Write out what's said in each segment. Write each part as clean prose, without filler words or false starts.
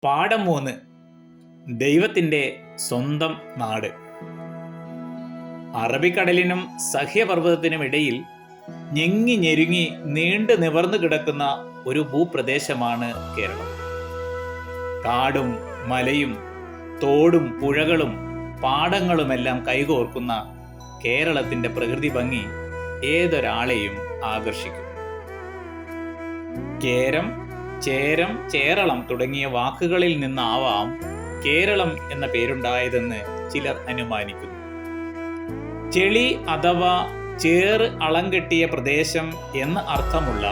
പാഠം 3. ദൈവത്തിൻ്റെ സ്വന്തം നാട്. അറബിക്കടലിനും സഹ്യപർവ്വതത്തിനും ഇടയിൽ ഞെങ്ങി ഞെരുങ്ങി നീണ്ടു നിവർന്നു കിടക്കുന്ന ഒരു ഭൂപ്രദേശമാണ് കേരളം. കാടും മലയും തോടും പുഴകളും പാടങ്ങളുമെല്ലാം കൈകോർക്കുന്ന കേരളത്തിൻ്റെ പ്രകൃതി ഭംഗി ഏതൊരാളെയും ആകർഷിക്കും. കേരം, ചേരം, ചേരളം തുടങ്ങിയ വാക്കുകളിൽ നിന്നാവാം കേരളം എന്ന പേരുണ്ടായതെന്ന് ചിലർ അനുമാനിക്കുന്നു. ചെളി അഥവാ ചേറ് അളങ്കെട്ടിയ പ്രദേശം എന്ന അർത്ഥമുള്ള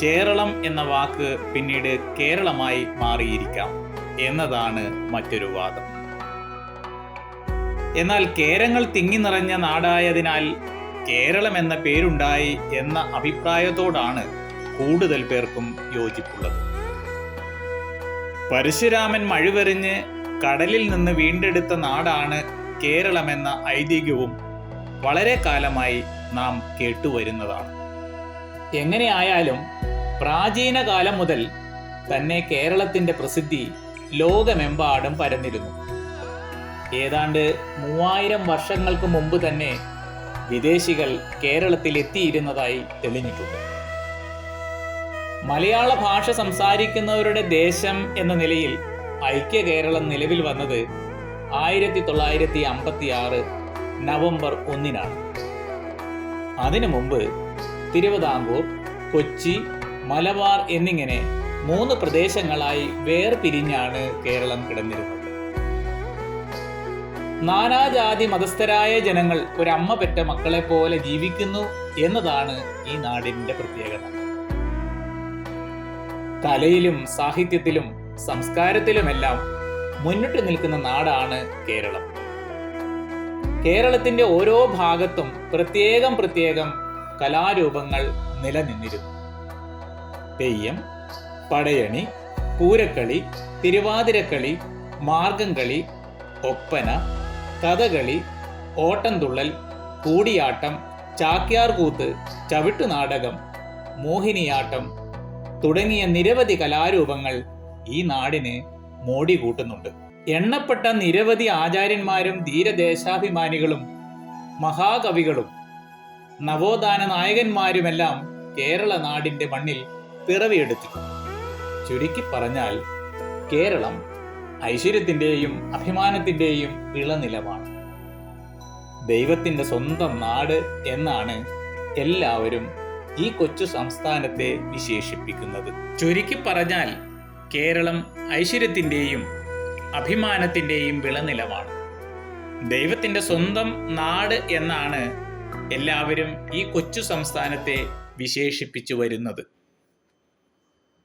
ചേരളം എന്ന വാക്ക് പിന്നീട് കേരളമായി മാറിയിരിക്കാം എന്നതാണ് മറ്റൊരു വാദം. എന്നാൽ കേരങ്ങൾ തിങ്ങി നിറഞ്ഞ നാടായതിനാൽ കേരളം എന്ന പേരുണ്ടായി എന്ന അഭിപ്രായത്തോടാണ് കൂടുതൽ പേർക്കും യോജിപ്പുള്ളത്. പരശുരാമൻ മഴുവെറിഞ്ഞ് കടലിൽ നിന്ന് വീണ്ടെടുത്ത നാടാണ് കേരളമെന്ന ഐതിഹ്യവും വളരെ കാലമായി നാം കേട്ടുവരുന്നതാണ്. എങ്ങനെയായാലും പ്രാചീന കാലം മുതൽ തന്നെ കേരളത്തിൻ്റെ പ്രസിദ്ധി ലോകമെമ്പാടും പരന്നിരുന്നു. ഏതാണ്ട് 3000 വർഷങ്ങൾക്ക് മുമ്പ് തന്നെ വിദേശികൾ കേരളത്തിൽ എത്തിയിരുന്നതായി തെളിഞ്ഞിട്ടുണ്ട്. മലയാള ഭാഷ സംസാരിക്കുന്നവരുടെ ദേശം എന്ന നിലയിൽ ഐക്യ കേരളം നിലവിൽ വന്നത് 1956 നവംബർ 1-നാണ്. അതിനു മുമ്പ് തിരുവിതാംകൂർ, കൊച്ചി, മലബാർ എന്നിങ്ങനെ 3 പ്രദേശങ്ങളായി വേർപിരിഞ്ഞാണ് കേരളം കിടന്നിരുന്നത്. നാനാജാതി മതസ്ഥരായ ജനങ്ങൾ ഒരമ്മ പെറ്റ മക്കളെ പോലെ ജീവിക്കുന്നു എന്നതാണ് ഈ നാടിൻ്റെ പ്രത്യേകത. കലയിലും സാഹിത്യത്തിലും സംസ്കാരത്തിലുമെല്ലാം മുന്നിട്ട് നിൽക്കുന്ന നാടാണ് കേരളം. കേരളത്തിന്റെ ഓരോ ഭാഗത്തും പ്രത്യേകം കലാരൂപങ്ങൾ നിലനിന്നിരുന്നു. തെയ്യം, പടയണി, പൂരക്കളി, തിരുവാതിരക്കളി, മാർഗംകളി, ഒപ്പന, കഥകളി, ഓട്ടംതുള്ളൽ, കൂടിയാട്ടം, ചാക്യാർകൂത്ത്, ചവിട്ടുനാടകം, മോഹിനിയാട്ടം തുടങ്ങിയ നിരവധി കലാരൂപങ്ങൾ ഈ നാടിന് മോടി കൂട്ടുന്നുണ്ട്. എണ്ണപ്പെട്ട നിരവധി ആചാര്യന്മാരും ധീരദേശാഭിമാനികളും മഹാകവികളും നവോത്ഥാന നായകന്മാരുമെല്ലാം കേരള നാടിൻ്റെ മണ്ണിൽ പിറവിയെടുത്തിട്ടുണ്ട്. ചുരുക്കി പറഞ്ഞാൽ കേരളം ഐശ്വര്യത്തിൻ്റെയും അഭിമാനത്തിൻ്റെയും വിളനിലമാണ്. ദൈവത്തിൻ്റെ സ്വന്തം നാട് എന്നാണ് എല്ലാവരും ഈ കൊച്ചു സംസ്ഥാനത്തെ വിശേഷിപ്പിക്കുന്നത്. ചുരുക്കി പറഞ്ഞാൽ കേരളം ഐശ്വര്യത്തിൻ്റെയും അഭിമാനത്തിൻ്റെയും വിളനിലമാണ്. ദൈവത്തിൻ്റെ സ്വന്തം നാട് എന്നാണ് എല്ലാവരും ഈ കൊച്ചു സംസ്ഥാനത്തെ വിശേഷിപ്പിച്ചു വരുന്നത്.